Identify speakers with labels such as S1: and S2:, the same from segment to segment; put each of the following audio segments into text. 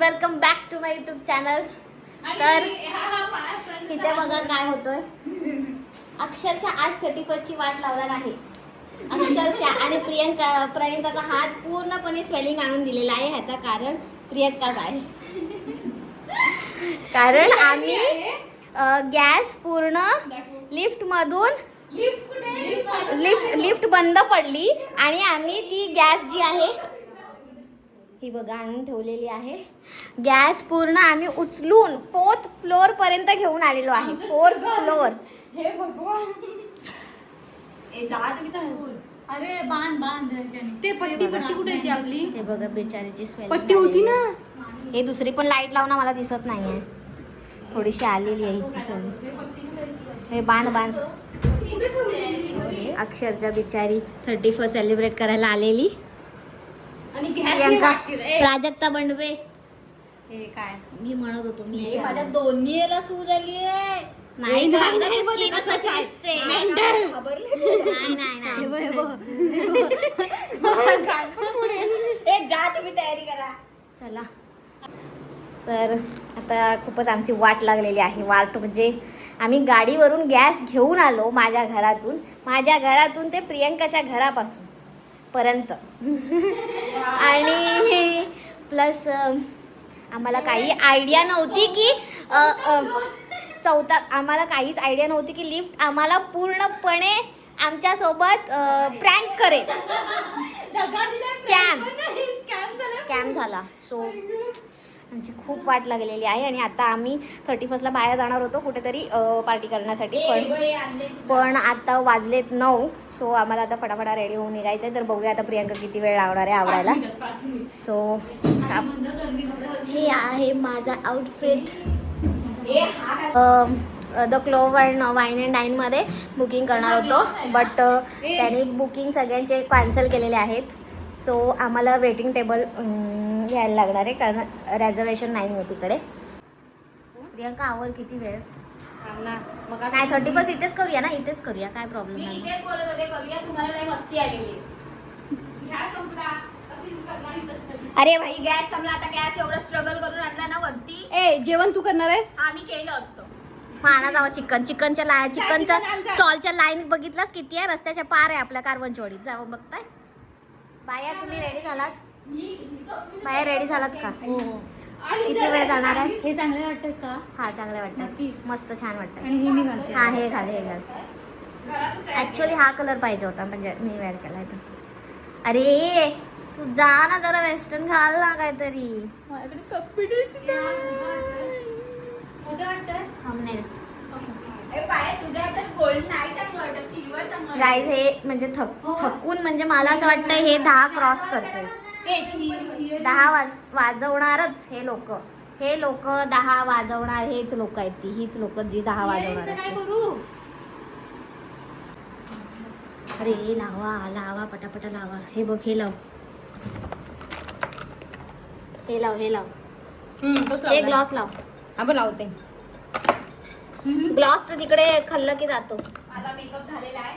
S1: Welcome back to my YouTube channel. तर इथे बघा काय होतंय. अक्षरशः आज 31ची वाट लावणार आहे अक्षरशः. आणि प्रणिताचा हात पूर्णपणे स्वेलिंग आणून दिलेला आहे. ह्याचं कारण प्रियंकाच आहे. कारण आम्ही गॅस पूर्ण लिफ्ट बंद पडली आणि आम्ही ती गॅस जी आहे ही बघा आणून ठेवलेली आहे. गॅस पूर्ण आम्ही उचलून 4th फ्लोअर पर्यंत घेऊन आलेलो आहे. 4th floor.
S2: हे भगवान. अरे बांध ते पट्टी कुठे आहे आपली?
S1: हे बघा बेचारीची स्वेलिंग
S2: पट्टी होती ना.
S1: हे दुसरी पण लाईट लावून मला दिसत नाहीये. थोडीशी आलेली आहे हिची स्वेलिंग. हे बांध अक्षरशः बिचारी 31st सेलिब्रेट करायला आलेली.
S2: आणि
S1: प्रियंका प्राजक्ता बंडवे.
S2: हे काय
S1: मी म्हणत होतो मी
S2: माझ्या दोन्ही याला सूज आली आहे.
S1: नाही
S2: नाही जा तुम्ही तयारी करा
S1: चला. तर आता खूपच आमची वाट लागलेली आहे. वाट म्हणजे आम्ही गाडीवरून गॅस घेऊन आलो माझ्या घरातून ते प्रियंकाच्या घरापासून पर्यंत. आणि प्लस आम्हाला काही आयडिया नव्हती की आम्हाला काहीच आयडिया नव्हती की लिफ्ट आम्हाला पूर्णपणे आमच्यासोबत प्रँक करेल. स्कॅम झाला. सो आमची खूप वाट लागलेली आहे. आणि आता आम्ही 31st बाहेर जाणार होतो कुठेतरी पार्टी करण्यासाठी. पण आता वाजलेत 9. सो आम्हाला आता फटाफटा रेडी होऊन निघायचं आहे. तर बघूया आता प्रियंका किती वेळ लावणार आहे आवरायला. सो हे आहे माझा outfit. The clove and wine and डाईनमध्ये बुकिंग करणार होतो. बट त्यांनी बुकिंग सगळ्यांचे कॅन्सल केलेले आहेत. सो आम्हाला वेटिंग टेबल घ्यायला लागणार आहे कारण रिझर्वेशन नाही आहे तिकडे. प्रियंका आवर किती वेळ नाही 31st इथेच करूया ना. इथेच करूया काय प्रॉब्लेम नाही.
S2: अरे भाई गॅस संपला. आता गॅस एवढं स्ट्रगल करून आणला ना वरती. जेवण तू करणार आहेस? आम्ही केलं असतं.
S1: पाहणा जावा चिकनच्या स्टॉलच्या लाईन बघितलास किती आहे. रस्त्याच्या पार आहे आपल्या कारवंचवाडीत. जावं बघताय. बाया तुम्ही रेडी झालात? बाया रेडी झालात का?
S2: हो.
S1: किती वेळ जाणार आहे?
S2: हे चांगले वाटतात का?
S1: हा चांगले वाटतात. मस्त छान वाटतं.
S2: आणि हे मी घालते.
S1: हा हे घाल. ऍक्च्युली हा कलर पाहिजे होता म्हणजे मी वेअर केलाय. तर अरे तू जा ना जरा वेस्टर्न घाल ना काहीतरी. गाईज हे म्हणजे थकून म्हणजे मला असं वाटतं हे 10 क्रॉस करते. 10 वाजवणारच हे लोक 10 वाजवणार. हेच लोक आहेत हीच लोक जी 10 वाजवणार आहेत. अरे लावा पटापटा लावा. हे बघ हे लाव. हे ग्लॉस लाव.
S2: आपण लावते.
S1: ग्लॉस तिकडे खाल्लं की जातो.
S2: माझा मेकअप झालेला आहे.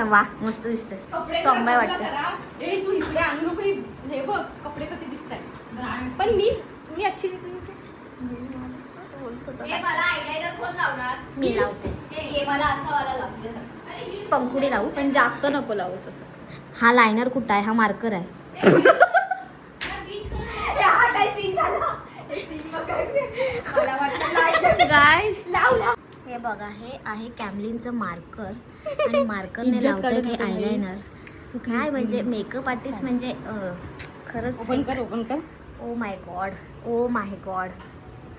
S1: वा मस्त दिसतेस. टॉम्बाय वाटते.
S2: तू इकडे आणू नको. हे बघ कपडे कसे दिसतात. पण मी अच्छी दिसते.
S1: मी लावते. पंखुडी लावू
S2: पण जास्त नको लावूस असं.
S1: हा लायनर कुठं आहे? हा मार्कर आहे. हे बघा हे आहे कॅमलिनचं मार्कर. आणि मार्करने लावतात हे आयलायनर. काय म्हणजे मेकअप आर्टिस्ट म्हणजे खरंच.
S2: ओपन कर.
S1: Oh my God.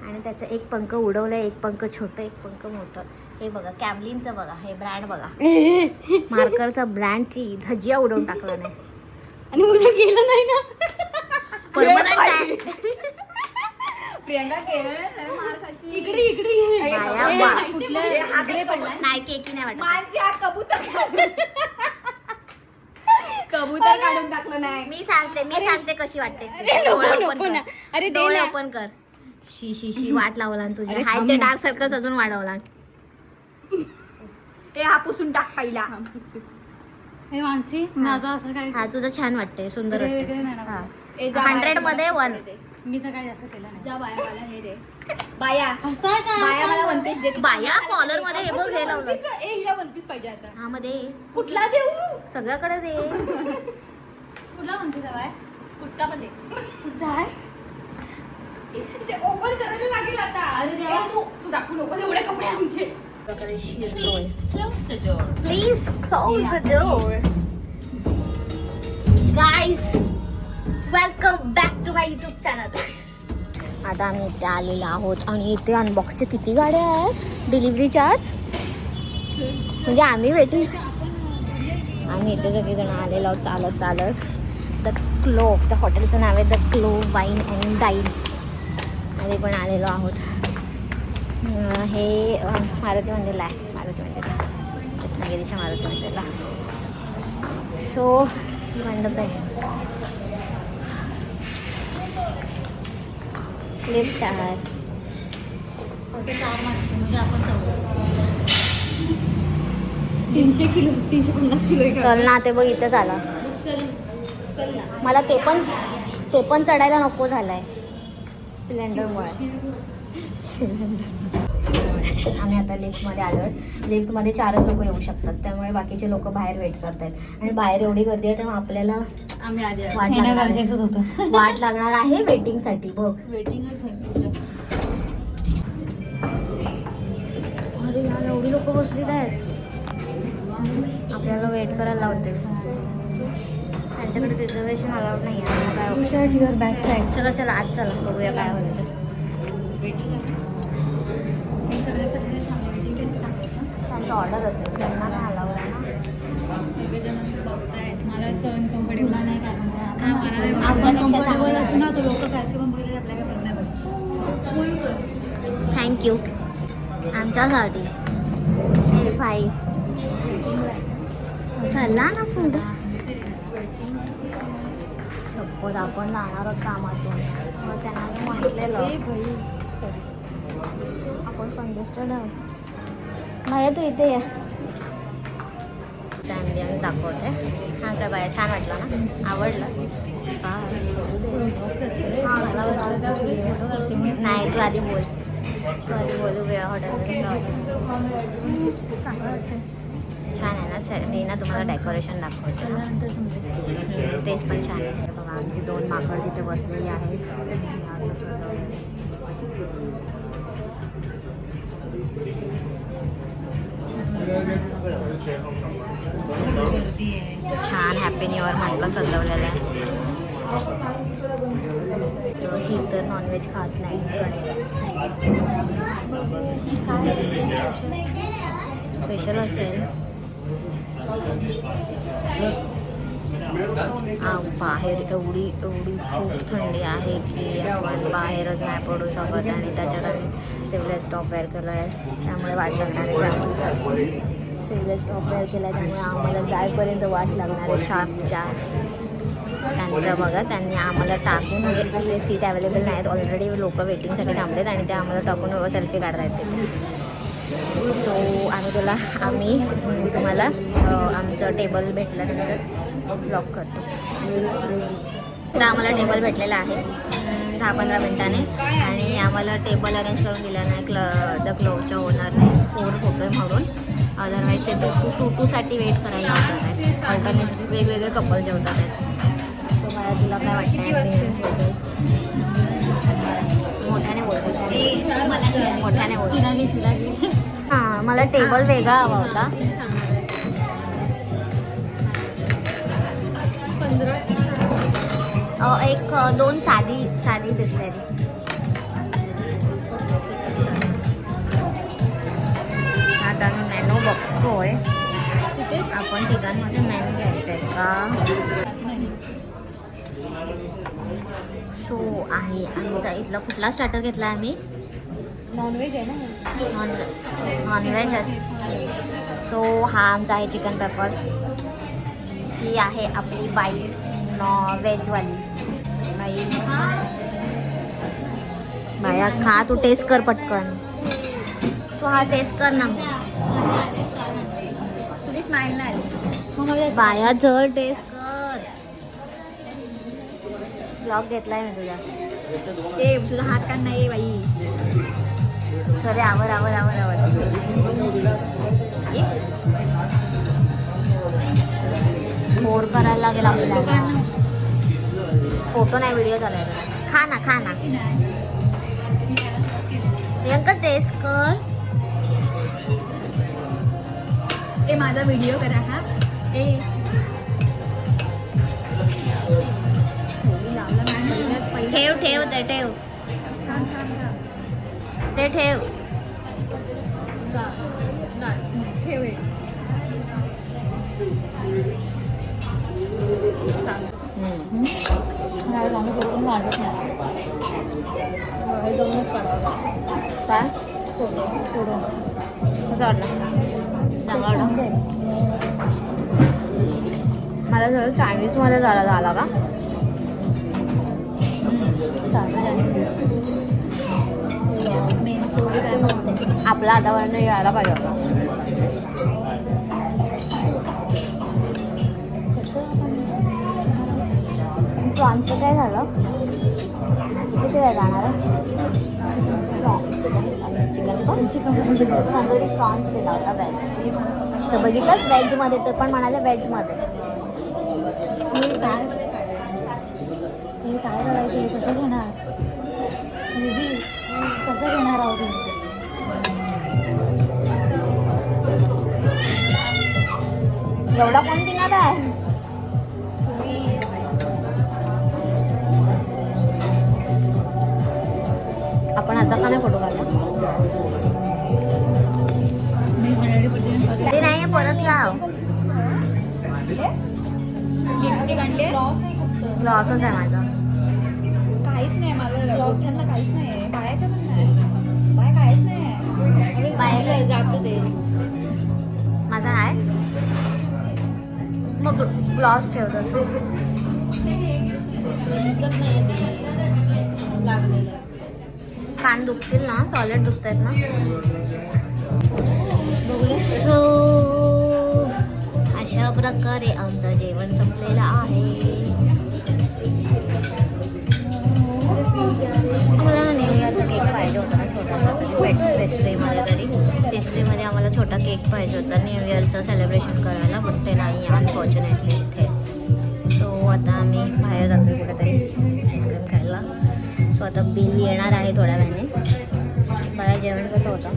S1: आणि त्याचं एक पंख उडवलंय. एक पंख छोटं एक पंख मोठं. हे बघा कॅमलिनचं बघा. हे ब्रँड बघा. मार्करचं ब्रँडची धजिया उडवून टाकला नाही.
S2: आणि उद्या गेलं नाही ना.
S1: परमनंट आहे.
S2: प्रियंका इकडे
S1: नाही केकी नाही वाटत.
S2: कबूतर काढून टाकलं नाही.
S1: मी सांगते कशी वाटतेस तू. डोळे ओपन कर. शी वाट लावला तुझ्या. हाय ते डार्क सर्कल्स अजून वाढवला.
S2: ते हा पुसून टाक पहिला. हे मानसी माझं असं काय
S1: हा तुझं छान वाटते, सुंदर
S2: वेगळे
S1: वाटते.
S2: नाही ना.
S1: हा.
S2: ए, जा
S1: 100
S2: बाया,
S1: मध्ये
S2: मला
S1: 1.
S2: दे. मी तर काय जास्त केलं नाही. जा बाया मला हे दे. बाया बाया मला वन पीस दे.
S1: बाया कॉलर मध्ये हे बघ हे लावलं.
S2: ए हिला वन पीस पाहिजे आता.
S1: हा मध्ये
S2: कुठला देऊ?
S1: सगळ्याकडे दे.
S2: कुठला वन पीस हवाय? कुठचा पण दे. कुठचा आहे? ते ओपन करायला लागेल आता. अरे देवा तू दाखवू नको एवढे कपडे आमचे.
S1: Please close the door. Guys welcome back to my YouTube channel. आता आम्ही इथे आलेलो आहोत आणि इथे अनबॉक्सचे किती गाड्या आहेत डिलिव्हरीच्याच. म्हणजे आम्ही वेटिंग, आम्ही इथे सगळेजण आलेलो आहोत चालत चालत. द क्लोव, त्या हॉटेलचं नाव आहे the clove wine and dine. मध्ये पण आलेलो आहोत. हे मारुती मंदिरला आहे, मारुती मंदिरला, रत्नागिरीच्या मारुती मंदिरला. सो मंडप आहे, लिफ्ट आहे.
S2: म्हणजे आपण 300 किलो 350 किलो.
S1: चल ना, ते बघ इथंच आला.
S2: चल ना.
S1: मला ते पण चढायला नको झालंय सिलेंडरमुळे. आम्ही आता लिफ्टमध्ये आलो आहे. लिफ्टमध्ये 4च लोक येऊ शकतात, त्यामुळे बाकीचे लोक बाहेर वेट करत आहेत. आणि बाहेर एवढी गर्दी आहे तेव्हा आपल्याला
S2: आम्ही आधी
S1: वाट लागणार आहे.
S2: गरजेचंच होतं.
S1: वाट लागणार आहे वेटिंगसाठी. बघ
S2: वेटिंगच आहे.
S1: अरे यार एवढी लोक बसलीत आहेत, आपल्याला वेट करायला लावते. त्यांच्याकडे रिझर्वेशन अलाउड नाही आहे. काय option?
S2: Back side.
S1: चला चला आज चला बघूया काय होतं. त्यांचा ऑर्डर असेल, त्यांना नाही अलाउड आहे ना.
S2: मला सहन कम्फर्टेबल नाही
S1: आपल्यापेक्षा
S2: कम्फर्टेबल
S1: चांगलं
S2: असू ना तर लोक कायचे पण बघितले आपल्याला करणार.
S1: थँक्यू आमच्यासाठी. हे भाई चला ना पुढं. शपथ आपण जाणार आहोत कामातून. मग त्यांना मी म्हटलेलं आपण कंजेस्टेड आहोत. भाया तू इथे ये. आम्ही दाखवते. हां काय बाया छान वाटलं ना, आवडलं नाही. तू आधी बोल, तू आधी बोलू वेळा हॉटेल चांगलं वाटतं. छान आहे ना. मी ना तुम्हाला डेकोरेशन दाखवते. तेच पण छान आहे. बघा आमची 2 माकड तिथे बसलेली आहेत. छान हॅपी न्यू इयर म्हटलं सजवलेलं आहे. सो ही तर नॉनव्हेज खात नाही. काय स्पेशल असेल. बाहेर एवढी खूप थंडी आहे की आपण बाहेरच नाही पडू शकत. आणि त्याच्यात आम्ही सिवलेस टॉप वेअर केलं आहे, त्यामुळे वाट लागणार आहे. सिवलेस टॉप वेअर केला आहे त्यामुळे आम्हाला जायपर्यंत वाट लागणार आहे शार्प 4. त्यांचं बघा, त्यांनी आम्हाला टाकून, म्हणजे ते सीट अवेलेबल नाहीत, ऑलरेडी लोक वेटिंगसाठी थांबलेत आणि ते आम्हाला टाकून सेल्फी काढता येते. सो आम्ही तुम्हाला आमचं टेबल भेटल्यानंतर ब्लॉक करतो. तर आम्हाला टेबल भेटलेला आहे 10-15 मिनिटाने. आणि आम्हाला टेबल अरेंज करून दिला नाही द क्लोवच्या ओनरने 4 होतोय म्हणून. अदरवाईज ते 2-2साठी वेट करायला लागणार आहे. अल्टरनेट वेगवेगळे कपल जेवतात आहेत. तर मला तुला काय वाटतं? मोठ्याने बोलतो, मोठ्याने बोलतो. हां मला टेबल वेगळा हवा होता. 2 साधी बिस्लेरी. आता मी मेनू बघतोय. आपण ठिकाणमध्ये मेनू घ्यायचं आहे का. सो आहे आमचा इथला कुठला स्टार्टर घेतला आम्ही.
S2: नॉनव्हेज आहे ना.
S1: नॉनव्हेजच. तो हा आमचा आहे चिकन पेपर. ही आहे आपली बाई व्हेजवाली बाई. बाया खा, तू टेस्ट कर पटकन. तू हा टेस्ट कर ना.
S2: तुझी स्माईल नाही आली.
S1: बायाचं टेस्ट कर. ब्लॉग घेतलाय मी तुझा.
S2: ते तुझा हात काढ नाही बाई.
S1: सरे आवर आवर आवर आवर. बोर करायला लागेल आपल्याला. फोटो नाही व्हिडिओ चालाय. खा ना खा ना. प्रियंका टेस्ट कर.
S2: ए माझा व्हिडिओ करा हा. ए
S1: ठेव ठेव ते ठेव ते ठेव.
S2: ठेव.
S1: काय कसं वाटलं? चांगला वाटलं. मला सगळं चायनीजमध्ये झाला का? आपला आतापर्यंत यायला पाहिजे होता. प्रॉन्सचं काय झालं? किती वेळ जाणार आहे? चिकन तंदुरी प्रॉन्स दिला होता व्हेज. तर बघितलंच व्हेजमध्ये. तर पण म्हणाले व्हेजमध्ये.
S2: हे काय करायचं? हे कसं घेणार? कसं घेणार आहोत?
S1: एवढा कोण पिणार आहे? आपण आता का नाही फोटो काढला? ते नाही परत लाव. लॉसच आहे माझा.
S2: काहीच नाही माझं. लॉस त्यांना काहीच नाही. बायाचं पण नाही. बाय काहीच नाही.
S1: बाहेर
S2: जातो ते
S1: माझा आहे. मग ग्लॉस ठेवतो.
S2: दिसत नाही ते लागलेलं.
S1: कान दुखतील ना? सॉलिड दुखत आहेत ना? सो अशा प्रकारे आमचं जेवण संपलेलं आहे. मला ना न्यू इयरचा केक पाहिजे होता ना छोटासा तरी. पेस्ट्रीमध्ये तरी पेस्ट्रीमध्ये आम्हाला छोटा केक पाहिजे होता न्यू इयरचं सेलिब्रेशन करायला. पण ते नाही आहे अनफॉर्च्युनेटली इथे. सो आता आम्ही बाहेर जातो कुठेतरी आईस्क्रीम खायला. सो आता बिल येणार आहे थोड्या वेळाने. बाया जेवण कसं होतं?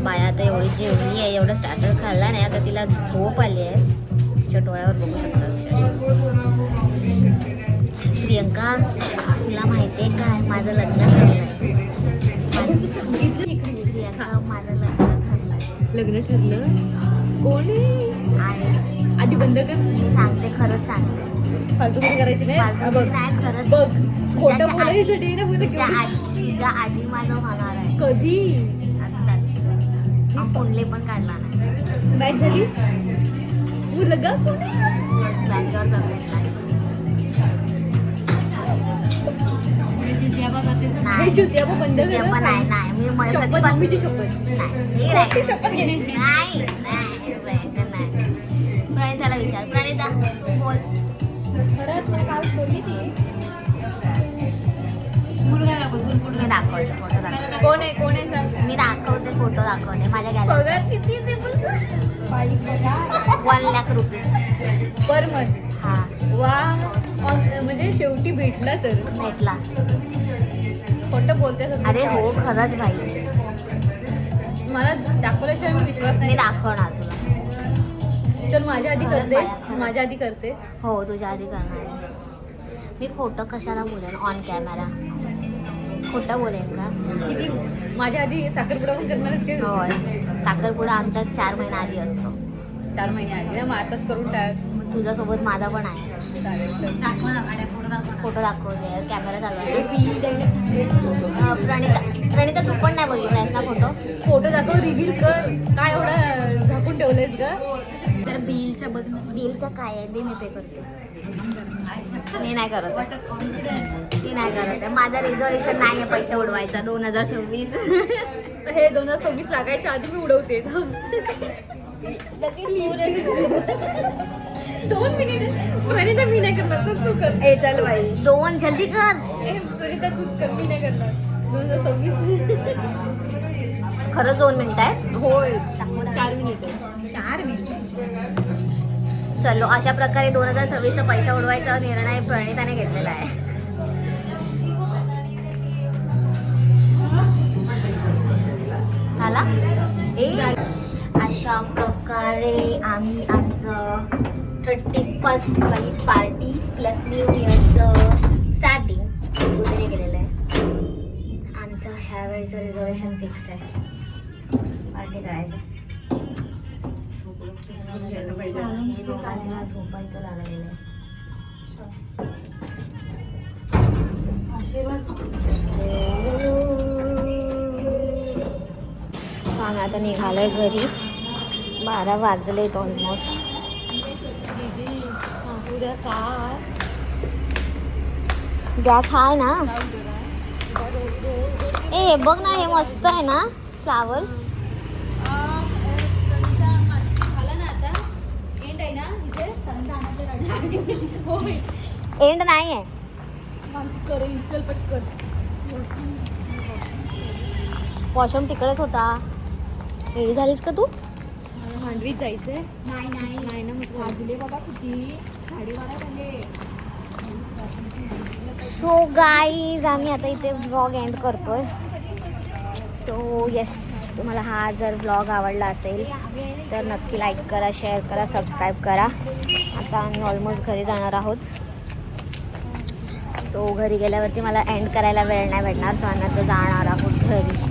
S1: बाया आता एवढी जेवली आहे. एवढं स्टार्टर खाल्ला नाही. आता तिला झोप आली आहे. तिच्या डोळ्यावर बघू शकता. प्रियंका तुला माहिती आहे काय? माझं लग्न ठरलं आहे. प्रियंका माझं
S2: लग्न ठरलं. कोण
S1: आहे.
S2: आधी बंद कर.
S1: मी सांगते खरंच सांगते.
S2: फालतूगिरी करायची नाही.
S1: फालतू नाही खरंच.
S2: बघ खोटं बोलायसाठी ना.
S1: तुझ्या आधी माझं होणार आहे.
S2: कधी?
S1: आत्ताच. कुंडली पण काढला नाही.
S2: मॅच झाली. मुलगा
S1: बँकेवर जातो. नाही
S2: जुत्या बंद
S1: ते पण नाही. नाही मी मला
S2: शपथ मम्मीची शपथ.
S1: नाही
S2: शपथ घेण्याची.
S1: नाही प्रणिताला विचार. प्रणिता तू बोल.
S2: खरंच मला काल बोलली ती. मुलगा
S1: मी दाखवते फोटो दाखवते.
S2: कोण आहे? कोण आहे सांग.
S1: मी दाखवते फोटो दाखवते माझ्या गॅलरी.
S2: पगार किती ते बोल.
S1: 1 लाख रुपीज
S2: पर मंथ.
S1: हा
S2: वा. म्हणजे शेवटी भेटला तर
S1: भेटला.
S2: खोटं बोलते.
S1: अरे हो खरंच भाई.
S2: मला दाखवल्याशिवाय मी विश्वास
S1: मी
S2: नाही.
S1: दाखवणार तुला.
S2: तर माझ्या आधी
S1: खरंच
S2: करते.
S1: बाया, खरंच.
S2: माझ्या आधी करते.
S1: हो तुझ्या आधी करणार आहे. मी खोटं कशाला बोलेन ऑन कॅमेरा? खोटं बोलेन का?
S2: किती माझ्या आधी साखरपुडा पण करणारच की.
S1: होय. साखरपुडा आमच्या 4 महिना आधी असतो.
S2: 4 महिने आधी ना. मग आताच करून टाक.
S1: मग तुझ्यासोबत माझा पण आहे. फोटो दाखवते. कॅमेरा चालू आहे. प्रणिता तू पण नाही बघितलायस ना फोटो?
S2: फोटो दाखव. रिव्हील कर. काय एवढा झाकून ठेवलंयस का? तर
S1: बिलचं काय आहे? दे मी पे करते. मी नाही करत. मी नाही करत आहे. माझा रिझर्वेशन नाही आहे पैसे उडवायचा. 2026
S2: हे 2026 लागायच्या आधी मी उडवते. 2 मिनिट प्रणिता मी नाही करणार तूच तू कर. ए चल बाई
S1: 2 जल्दी कर.
S2: ए प्रणिता तूच कर मी नाही करणार. 2026
S1: खरंच 2 मिनिटं आहे.
S2: होय
S1: दाखव ना.
S2: 4 मिनिट
S1: 4 मिनिटं. चलो अशा प्रकारे 2026चा पैसा उडवायचा निर्णय प्रणिताने घेतलेला आहे. झाला अशा प्रकारे आम्ही आमचं 31st पार्टी प्लस न्यू इयरचं स्टार्टिंग वगैरे केलेलं आहे. आमचं ह्या वेळेचं रिझर्वेशन फिक्स आहे पार्टी करायचं. झोपायचं लागलेलं आहे. आम्ही आता निघालोय घरी. 12 वाजलेत ऑलमोस्ट.
S2: उद्या काय
S1: गॅस आहे ना. ए हे बघ ना, हे मस्त आहे ना फ्लावर्स. एंड नाही आहे. वॉशरूम तिकडेच होता. रेडी झालीस का तू?
S2: मांडवीत जायचंय. नाही ना वाजले बाबा किती 12:30
S1: सो गाईज आम्ही आता इथे व्लॉग एंड करतोय. सो येस, तुम्हाला हा जर व्लॉग आवडला असेल तर नक्की लाईक करा, शेअर करा, सबस्क्राईब करा. आता आम्ही ऑलमोस्ट घरी जाणार आहोत. सो घरी गेल्यावरती मला एंड करायला वेळ नाही भेटणार. सो आम्ही आता जाणार आहोत घरी.